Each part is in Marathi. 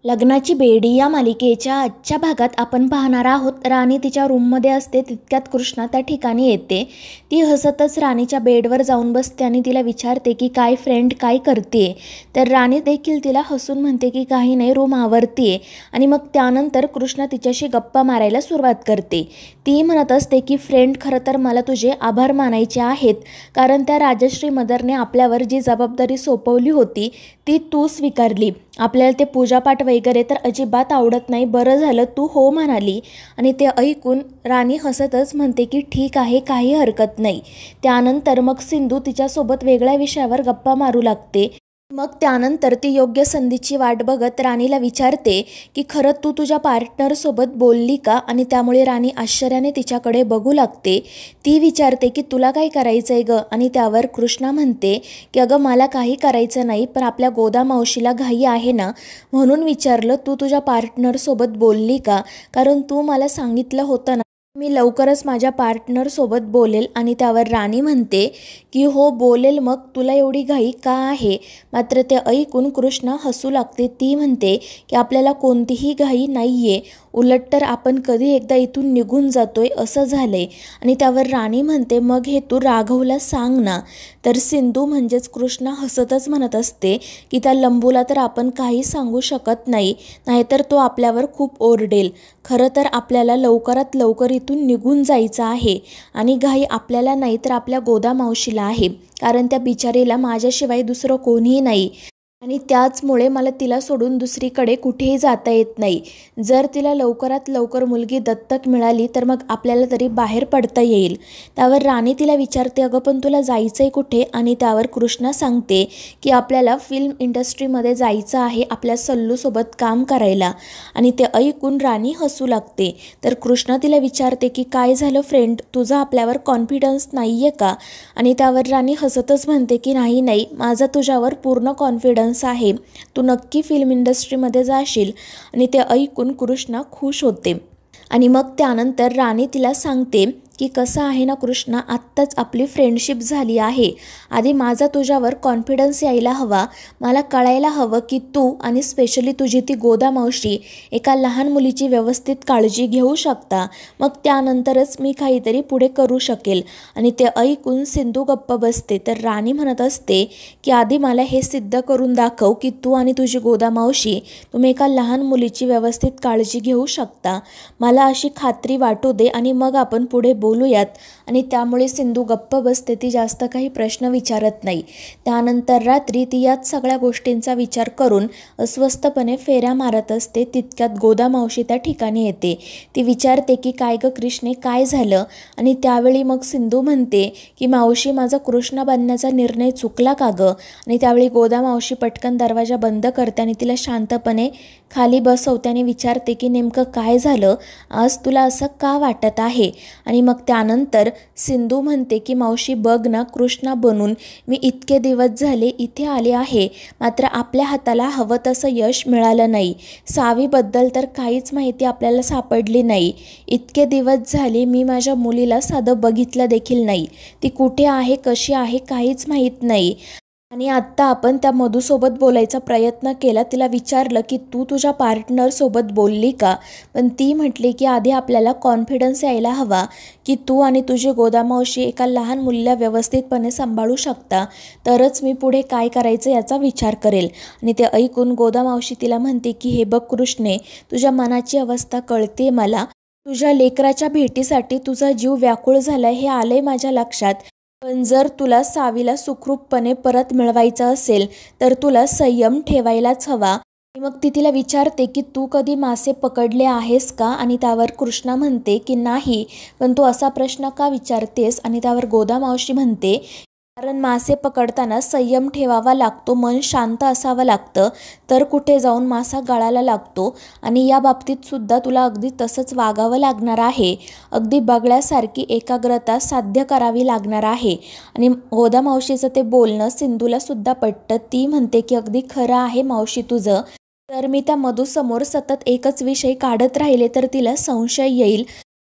लग्नाची बेडी या मालिकेच्या आजच्या भागात आपण पाहणार आहोत. राणी तिच्या रूममध्ये असते तितक्यात कृष्णा त्या ठिकाणी येते. ती हसतच राणीच्या बेडवर जाऊन बसते आणि तिला विचारते की काय फ्रेंड काय करते. तर राणी देखील तिला हसून म्हणते की काही नाही, रूम आवरते. आणि मग त्यानंतर कृष्णा तिच्याशी गप्पा मारायला सुरुवात करते. ती म्हणत असते की फ्रेंड, खरं तर मला तुझे आभार मानायचे आहेत, कारण त्या राजश्री मदरने आपल्यावर जी जबाबदारी सोपवली होती ती तू स्वीकारली. आपल्याला ते पूजापाठ वगैरे तर अजिबात आवडत नाही, बरं झालं तू हो म्हणाली. आणि ते ऐकून राणी हसतच म्हणते की ठीक आहे, काही हरकत नाही. त्यानंतर मग सिंधू तिच्यासोबत वेगळ्या विषयावर गप्पा मारू लागते. मग त्यानंतर ती योग्य संधीची वाट बघत राणीला विचारते की खरं तू तुझ्या पार्टनरसोबत बोलली का. आणि त्यामुळे राणी आश्चर्याने तिच्याकडे बघू लागते. ती विचारते की तुला काय करायचं आहे गं. आणि त्यावर कृष्णा म्हणते की अगं मला काही करायचं नाही, पण आपल्या गोदा मावशीला घाई आहे ना, म्हणून विचारलं तू तुझ्या पार्टनरसोबत बोलली का. कारण तू मला सांगितलं होतं ना मी लवकरच माझ्या पार्टनरसोबत बोलेल. आणि त्यावर राणी म्हणते की हो बोलेल, मग तुला एवढी घाई का आहे. मात्र ते ऐकून कृष्णा हसू लागते. ती म्हणते की आपल्याला कोणतीही घाई नाही आहे, उलट तर आपण कधी एकदा इथून निघून जातोय असं झालंय. आणि त्यावर राणी म्हणते मग हे तू राघवला सांग ना. तर सिंधू म्हणजेच कृष्णा हसतच म्हणत असते की त्या लंबूला तर आपण काही सांगू शकत नाही, नाहीतर तो आपल्यावर खूप ओरडेल. खरं तर आपल्याला लवकरात लवकर इथून निघून जायचं आहे. आणि घाई आपल्याला नाही तर आपल्या गोदा मावशीला आहे, कारण त्या बिचारीला माझ्याशिवाय दुसरं कोणीही नाही. आणि त्याचमुळे मला तिला सोडून दुसरीकडे कुठेही जाता येत नाही. जर तिला लवकरात लवकर मुलगी दत्तक मिळाली तर मग आपल्याला तरी बाहेर पडता येईल. त्यावर राणी तिला विचारते अगं पण तुला जायचं आहे कुठे. आणि त्यावर कृष्णा सांगते की आपल्याला फिल्म इंडस्ट्रीमध्ये जायचं आहे, आपल्या सल्लूसोबत काम करायला. आणि ते ऐकून राणी हसू लागते. तर कृष्णा तिला विचारते की काय झालं फ्रेंड, तुझा आपल्यावर कॉन्फिडन्स नाही आहे का. आणि त्यावर राणी हसतच म्हणते की नाही नाही, माझा तुझ्यावर पूर्ण कॉन्फिडन्स आहे, तू नक्की फिल्म इंडस्ट्रीमध्ये जाशील. आणि ते ऐकून कृष्णा खुश होते. आणि मग त्यानंतर राणी तिला सांगते की कसं आहे ना कृष्णा, आत्ताच आपली फ्रेंडशिप झाली आहे, आधी माझा तुझ्यावर कॉन्फिडन्स यायला हवा. मला कळायला हवं की तू आणि स्पेशली तुझी ती गोदा मावशी एका लहान मुलीची व्यवस्थित काळजी घेऊ शकता, मग त्यानंतरच मी काहीतरी पुढे करू शकेल. आणि ते ऐकून सिंधू गप्प बसते. तर राणी म्हणत असते की आधी मला हे सिद्ध करून दाखव की तू आणि तुझी गोदा मावशी तुम्ही एका लहान मुलीची व्यवस्थित काळजी घेऊ शकता. मला अशी खात्री वाटू दे आणि मग आपण पुढे बोलूयात. आणि त्यामुळे सिंधू गप्प बसते, ती जास्त काही प्रश्न विचारत नाही. त्यानंतर रात्री ती याच सगळ्या गोष्टींचा विचार करून अस्वस्थपणे फेऱ्या मारत असते. तितक्यात गोदा मावशी त्या ठिकाणी येते. ती विचारते की काय गं कृष्णे, काय झालं. आणि त्यावेळी मग सिंधू म्हणते की मावशी, माझा कृष्णा बनण्याचा निर्णय चुकला का गं. आणि त्यावेळी गोदा मावशी पटकन दरवाजा बंद करते आणि तिला शांतपणे खाली बसवते आणि विचारते की नेमकं काय झालं, आज तुला असं का वाटत आहे. आणि मग त्यानंतर सिंधू म्हणते की मावशी बघ ना, कृष्णा बनून मी इतके दिवस झाले इथे आले आहे, मात्र आपल्या हाताला हवं तसं यश मिळालं नाही. सावीबद्दल तर काहीच माहिती आपल्याला सापडली नाही. इतके दिवस झाले मी माझ्या मुलीला साधं बघितलं देखील नाही, ती कुठे आहे कशी आहे काहीच माहीत नाही. आणि आत्ता आपण त्या मधूसोबत बोलायचा प्रयत्न केला, तिला विचारलं की तू तुझ्या पार्टनरसोबत बोलली का. पण ती म्हटली की आधी आपल्याला कॉन्फिडन्स यायला हवा की तू आणि तुझी गोदा मावशी एका लहान मुलीला व्यवस्थितपणे सांभाळू शकता, तरच मी पुढे काय करायचं याचा विचार करेल. आणि ते ऐकून गोदा मावशी तिला म्हणते की हे बघ कृष्णे, तुझ्या मनाची अवस्था कळते मला, तुझ्या लेकराच्या भेटीसाठी तुझा जीव व्याकुळ झाला हे आलंय माझ्या लक्षात. पण जर तुला सावीला सुखरूपपणे परत मिळवायचं असेल तर तुला संयम ठेवायलाच हवा. आणि मग ती तिला विचारते की तू कधी मासे पकडले आहेस का. आणि त्यावर कृष्णा म्हणते की नाही, पण तू असा प्रश्न का विचारतेस. आणि त्यावर गोदा मावशी म्हणते कारण मासे पकडताना संयम ठेवावा लागतो, मन शांत असावं लागतं, तर कुठे जाऊन मासा गळाला लागतो. आणि या बाबतीत सुद्धा तुला अगदी तसंच वागावं लागणार आहे, अगदी बगळ्यासारखी एकाग्रता साध्य करावी लागणार आहे. आणि गोदा मावशीचं ते बोलणं सिंधूला सुद्धा पटतं. ती म्हणते की अगदी खरं आहे मावशी तुझं, तर मी त्या मधूसमोर सतत एकच विषय काढत राहिले तर तिला संशय येईल.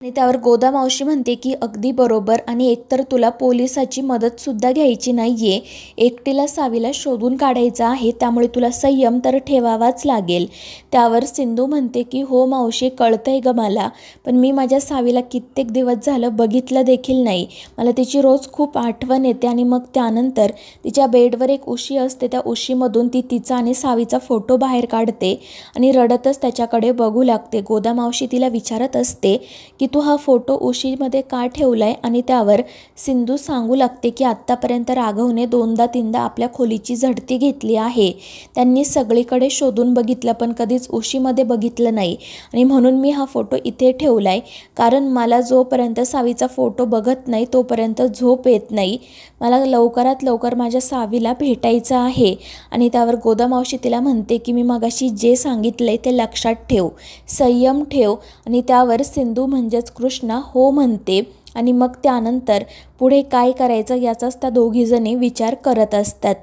आणि त्यावर गोदा मावशी म्हणते की अगदी बरोबर, आणि एकतर तुला पोलिसाची मदतसुद्धा घ्यायची नाही आहे, एकटीला सावीला शोधून काढायचं आहे, त्यामुळे तुला संयम तर ठेवावाच लागेल. त्यावर सिंधू म्हणते की हो मावशी, कळतंय ग मला, पण मी माझ्या सावीला कित्येक दिवस झालं बघितलं देखील नाही. मला तिची रोज खूप आठवण येते. आणि मग त्यानंतर तिच्या बेडवर एक उशी असते, त्या उशीमधून ती तिचा आणि सावीचा फोटो बाहेर काढते आणि रडतच त्याच्याकडे बघू लागते. गोदा मावशी तिला विचारत असते की तू हा फोटो उशीमध्ये का ठेवलाय, आणि त्यावर सिंधू सांगू लागते की आत्तापर्यंत राघवने 2दा-3दा आपल्या खोलीची झडती घेतली आहे. त्यांनी सगळीकडे शोधून बघितलं पण कधीच उशीमध्ये बघितलं नाही, आणि म्हणून मी हा फोटो इथे ठेवलाय, कारण मला जोपर्यंत सावीचा फोटो बघत नाही तोपर्यंत झोप येत नाही. मला लवकरात लवकर माझ्या सावीला भेटायचं आहे. आणि त्यावर गोदा मावशी तिला म्हणते की मी मगाशी जे सांगितलंय ते लक्षात ठेव, संयम ठेव. आणि त्यावर सिंधू म्हणजेच कृष्णा हो म्हणते. आणि मग त्यानंतर पुढे काय करायचं याचाच त्या दोघीजणी विचार करत असतात.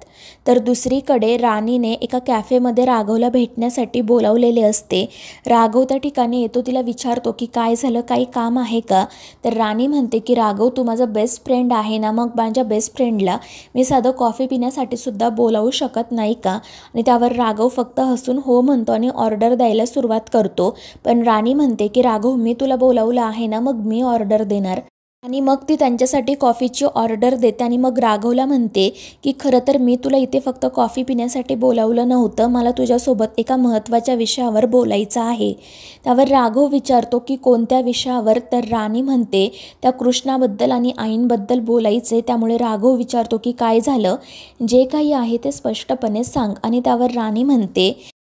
तर दुसरीकडे राणीने एका कॅफेमध्ये राघवला भेटण्यासाठी बोलावलेले असते. राघव त्या ठिकाणी येतो. तिला विचारतो की काय झालं, काही काम आहे का. तर राणी म्हणते की राघव, तू माझा बेस्ट फ्रेंड आहे ना, मग माझ्या बेस्ट फ्रेंडला मी साधं कॉफी पिण्यासाठी सुद्धा बोलावू शकत नाही का. आणि त्यावर राघव फक्त हसून हो म्हणतो आणि ऑर्डर द्यायला सुरुवात करतो. पण राणी म्हणते की राघव, मी तुला बोलावलं आहे ना, मग मी ऑर्डर देणार. आणि मग ती त्यांच्यासाठी कॉफीची ऑर्डर देते. आणि मग राघवला म्हणते की खरं तर मी तुला इथे फक्त कॉफी पिण्यासाठी बोलावलं नव्हतं, मला तुझ्यासोबत एका महत्त्वाच्या विषयावर बोलायचं आहे. त्यावर राघव विचारतो की कोणत्या विषयावर. तर राणी म्हणते त्या कृष्णाबद्दल आणि आईंबद्दल बोलायचे. त्यामुळे राघव विचारतो की काय झालं, जे काही आहे ते स्पष्टपणे सांग. आणि त्यावर राणी म्हणते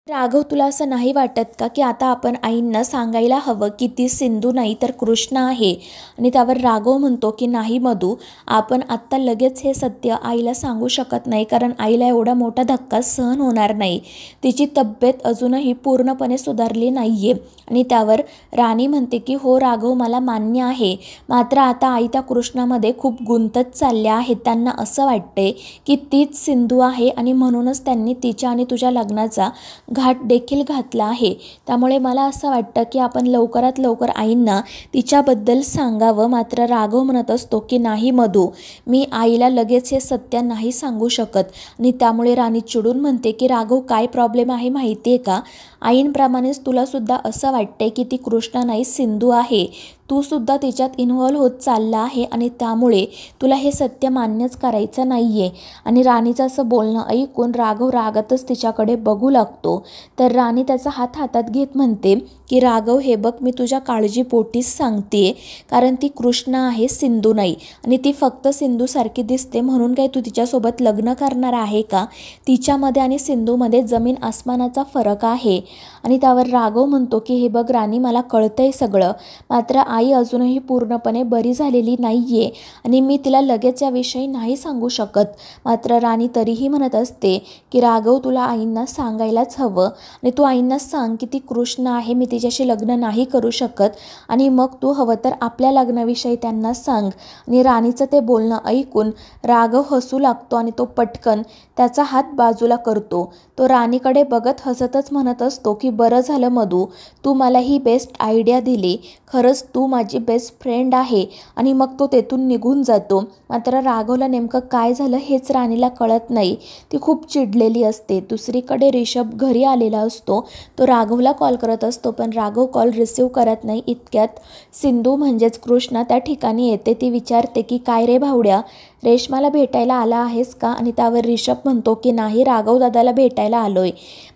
राघव, तुला असं नाही वाटत का की आता आपण आईंना सांगायला हवं की ती सिंधू नाही तर कृष्णा आहे. आणि त्यावर राघव म्हणतो की नाही मधू, आपण आत्ता लगेच हे सत्य आईला सांगू शकत नाही, कारण आईला एवढा मोठा धक्का सहन होणार नाही. तिची तब्येत अजूनही पूर्णपणे सुधारली नाही आहे. आणि त्यावर राणी म्हणते की हो राघव, मला मान्य आहे, मात्र आता आई त्या कृष्णामध्ये खूप गुंतत चालल्या आहेत. त्यांना असं वाटते की तीच सिंधू आहे, आणि म्हणूनच त्यांनी तिच्या आणि तुझ्या लग्नाचा घाट देखील घातला आहे. त्यामुळे मला असं वाटतं की आपण लवकरात लवकर आईंना तिच्याबद्दल सांगावं. मात्र राघव म्हणत असतो की नाही मधू, मी आईला लगेच हे सत्य नाही सांगू शकत. आणि त्यामुळे राणी चिडून म्हणते की राघव, काय प्रॉब्लेम आहे माहिती आहे का, आईंप्रमाणेच तुलासुद्धा असं वाटते की ती कृष्णा नाही सिंधू आहे, तू सुद्धा तिच्यात इन्व्हॉल्व होत चालला आहे, आणि त्यामुळे तुला हे सत्य मान्यच करायचं नाही आहे. आणि राणीचं असं बोलणं ऐकून राघव रागातच तिच्याकडे बघू लागतो. तर राणी त्याचा हात हातात घेत म्हणते की राघव, हे बघ, मी तुझ्या काळजीपोटीच सांगते, कारण ती कृष्णा आहे, सिंधू नाही. आणि ती फक्त सिंधूसारखी दिसते म्हणून काय तू तिच्यासोबत लग्न करणार आहे का. तिच्यामध्ये आणि सिंधूमध्ये जमीन आसमानाचा फरक आहे. आणि त्यावर राघव म्हणतो की हे बघ राणी, मला कळतंय सगळं, मात्र आई अजूनही पूर्णपणे बरी झालेली नाही आहे, आणि मी तिला लगेच याविषयी नाही सांगू शकत. मात्र राणी तरीही म्हणत असते की राघव, तुला आईंना सांगायलाच हवं, आणि तू आईंना सांग की ती कृष्ण आहे, मी तिच्याशी लग्न नाही करू शकत, आणि मग तू हवं तर आपल्या लग्नाविषयी त्यांना सांग. आणि राणीचं ते बोलणं ऐकून राघव हसू लागतो, आणि तो पटकन त्याचा हात बाजूला करतो. तो राणीकडे बघत हसतच म्हणत असतो की बरं झालं मधू, तू मला ही बेस्ट आयडिया दिली, खरंच तू माझी बेस्ट फ्रेंड आहे. आणि मग तो तेथून निघून जातो. मात्र राघवला नेमकं काय झालं हेच राणीला कळत नाही. ती खूप चिडलेली असते. दुसरीकडे ऋषभ घरी आलेला असतो. तो राघवला कॉल करत असतो, पण राघव कॉल रिसीव करत नाही. इतक्यात सिंधू म्हणजेच कृष्णा त्या ठिकाणी येते. ती विचारते की काय रे भावड्या, रेश्माला भेटायला आला आहेस का. आणि त्यावर ऋषभ म्हणतो की नाही, राघव दादाला भेटायला आलोय.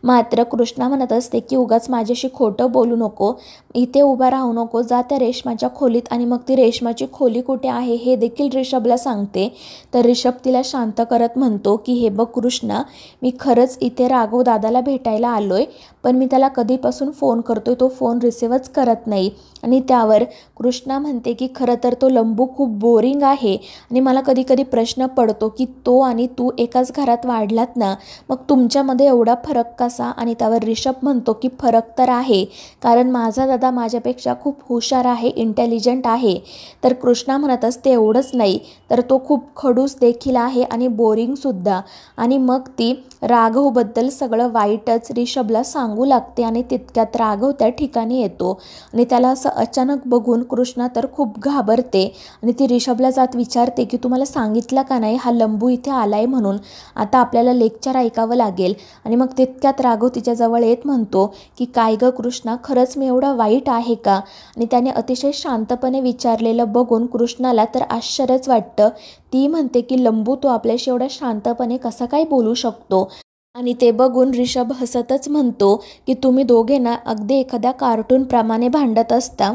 मात्र कृष्णा म्हणत असते की उगाच माझ्याशी खोटं बोलू नको, इथे उभा राहू नको, जा त्या रेश्माच्या खोलीत. आणि मग ती रेश्माची खोली कुठे आहे हे देखील ऋषभला सांगते. तर ऋषभ तिला शांत करत म्हणतो की हे बघ कृष्णा, मी खरंच इथे राघव दादाला भेटायला आलोय, पण मी त्याला कधीपासून फोन करतोय, तो फोन रिसीवच करत नाही. आणि त्यावर कृष्णा म्हणते की खरं तर तो लंबू खूप बोरिंग आहे, आणि मला कधी कधी प्रश्न पडतो की तो आणि तू एकाच घरात वाढलात ना, मग तुमच्यामध्ये एवढा फरक कसा. आणि त्यावर ऋषभ म्हणतो की फरक तर आहे, कारण माझा दादा माझ्यापेक्षा खूप हुशार आहे, इंटेलिजंट आहे. तर कृष्णा म्हणत असते एवढंच नाही तर तो खूप खडूस देखील आहे आणि बोरिंगसुद्धा. आणि मग ती राघवबद्दल सगळं वाईटच ऋषभला सांगू लागते. आणि तितक्यात राघव त्या ठिकाणी येतो, आणि त्याला असं अचानक बघून कृष्णा तर खूप घाबरते आणि ती ऋषभला जात विचारते की तुम्हाला सांगितलं का नाही हा लंबू इथे आलाय म्हणून, आता आपल्याला लेक्चर ऐकावं लागेल. आणि मग तितक्यात राघव तिच्याजवळ येत म्हणतो की काय गं कृष्णा, खरंच मी एवढा वाईट आहे का? आणि त्याने अतिशय शांतपणे विचारलेलं बघून कृष्णाला तर आश्चर्यच वाटतं. ती म्हणते की लंबू तू आपल्याशी एवढा शांतपणे कसा काय बोलू शकतो? आणि ते बघून ऋषभ हसतच म्हणतो की तुम्ही दोघे ना अगदी एखाद्या कार्टूनप्रमाणे भांडत असता.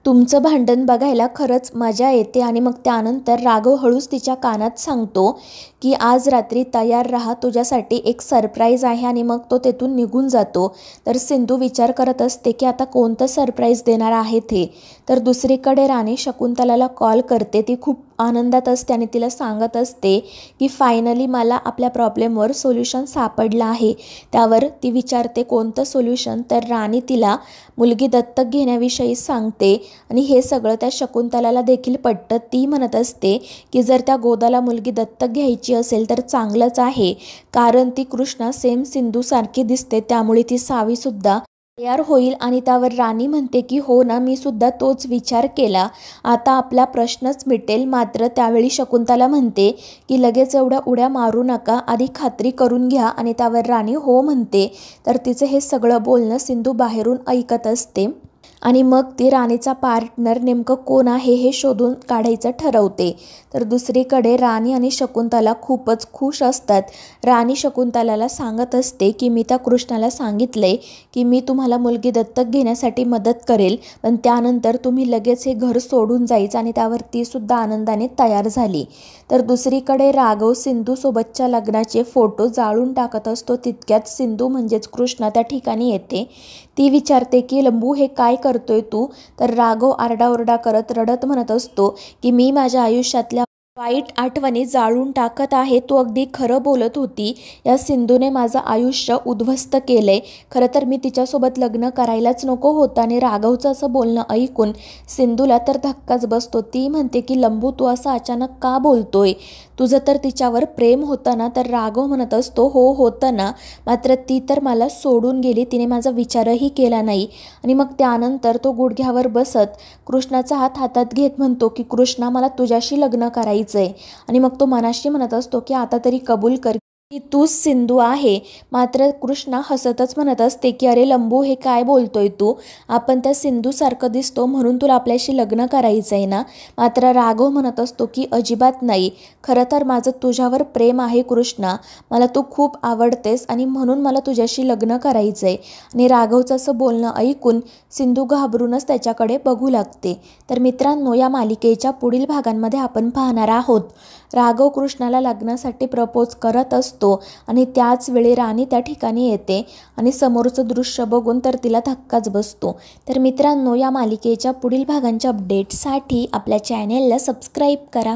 तुमचं भांडण बघायला खरंच मजा येते. आणि मग त्यानंतर राघव हळूच तिच्या कानात सांगतो की आज रात्री तयार राहा, तुझ्यासाठी एक सरप्राईज आहे. आणि मग तो तेथून निघून जातो. तर सिंधू विचार करत असते की आता कोणतं सरप्राईज देणार आहे ते. तर दुसरीकडे राणी शकुंतलाला कॉल करते. ती खूप आनंदात असते आणि तिला सांगत असते की फायनली मला आपल्या प्रॉब्लेमवर सोल्युशन सापडलं आहे. त्यावर ती विचारते कोणतं सोल्युशन? तर राणी तिला मुलगी दत्तक घेण्याविषयी सांगते. आणि हे सगळं त्या शकुंतलाला देखील पटतं. ती म्हणत असते की जर त्या गोदाला मुलगी दत्तक घ्यायची असेल तर चांगलंच आहे, कारण ती कृष्णा सेम सिंधूसारखी दिसते, त्यामुळे ती सावीसुद्धा तयार होईल. आणि त्यावर राणी म्हणते की हो ना, मी सुद्धा तोच विचार केला, आता आपला प्रश्नच मिटेल. मात्र त्यावेळी शकुंतला म्हणते की लगेच एवढ्या उड्या मारू नका, आधी खात्री करून घ्या. आणि त्यावर राणी हो म्हणते. तर तिचं हे सगळं बोलणं सिंधू बाहेरून ऐकत असते. आणि मग ती राणीचा पार्टनर नेमकं कोण आहे हे शोधून काढायचं ठरवते. तर दुसरीकडे राणी आणि शकुंतला खूपच खुश असतात. राणी शकुंतलाला सांगत असते की मी त्या कृष्णाला सांगितलंय की मी तुम्हाला मुलगी दत्तक घेण्यासाठी मदत करेल, पण त्यानंतर तुम्ही लगेच हे घर सोडून जायचं. आणि त्यावर ती सुद्धा आनंदाने तयार झाली. तर दुसरीकडे राघव सिंधूसोबतच्या लग्नाचे फोटो जाळून टाकत असतो. तितक्यात सिंधू म्हणजेच कृष्णा त्या ठिकाणी येते. ती विचारते की लंबू हे काय करतोय तू? तर राघव आरडाओरडा करत रडत म्हणत असतो की मी माझ्या आयुष्यातल्या वाईट आठवणी जाळून टाकत आहे. तू अगदी खरं बोलत होती. या सिंधूने माझं आयुष्य उद्ध्वस्त केलंय. खरं तर मी तिच्यासोबत लग्न करायलाच नको होतं. आणि राघवचं असं बोलणं ऐकून सिंधूला तर धक्काच बसतो. ती म्हणते की लंबू तू असं अचानक का बोलतोय? तुझं तर तिच्यावर प्रेम होतं ना? तर राघव म्हणत असतो हो होतं ना, मात्र ती तर मला सोडून गेली, तिने माझा विचारही केला नाही. आणि मग त्यानंतर तो गुडघ्यावर बसत कृष्णाचा हात हातात घेत म्हणतो की कृष्णा मला तुझ्याशी लग्न करायचंय. आणि मग तो मनाशी म्हणत असतो की आता तरी कबूल कर की तूच सिंधू आहे. मात्र कृष्णा हसतच म्हणत असते की अरे लंबू हे काय बोलतोय तू? आपण त्या सिंधूसारखं दिसतो म्हणून तुला आपल्याशी लग्न करायचं आहे ना? मात्र राघव म्हणत असतो की अजिबात नाही, खरं तर माझं तुझ्यावर प्रेम आहे कृष्णा, मला तू खूप आवडतेस आणि म्हणून मला तुझ्याशी लग्न करायचं आहे. आणि राघवचं असं बोलणं ऐकून सिंधू घाबरूनच त्याच्याकडे बघू लागते. तर मित्रांनो, या मालिकेच्या पुढील भागांमध्ये आपण पाहणार आहोत राघव कृष्णाला लग्नासाठी प्रपोज करत असतो आणि त्याच वेळी राणी त्या ठिकाणी येते आणि समोरचं दृश्य बघून तर तिला धक्काच बसतो. तर मित्रांनो, या मालिकेच्या पुढील भागांच्या अपडेटसाठी आपल्या चॅनेलला सबस्क्राईब करा.